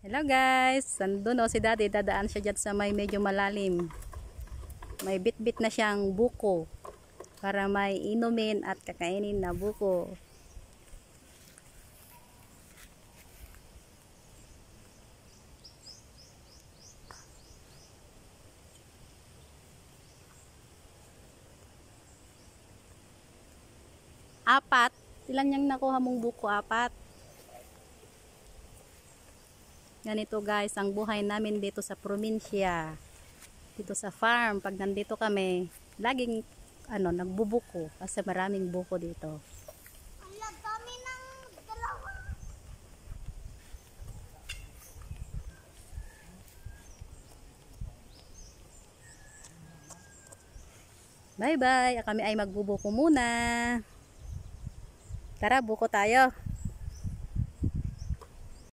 Hello guys, nandun si daddy, dadaan siya dyan sa may medyo malalim. May bit-bit na siyang buko para may inumin at kakainin na buko. Apat? Ilan niyang nakuha mong buko? Apat? Ganito guys ang buhay namin dito sa probinsya, dito sa farm. Pag nandito kami, laging nagbubuko kasi maraming buko dito. Ang dami ng dalawa. Bye bye, kami ay magbubuko muna. Tara, buko tayo.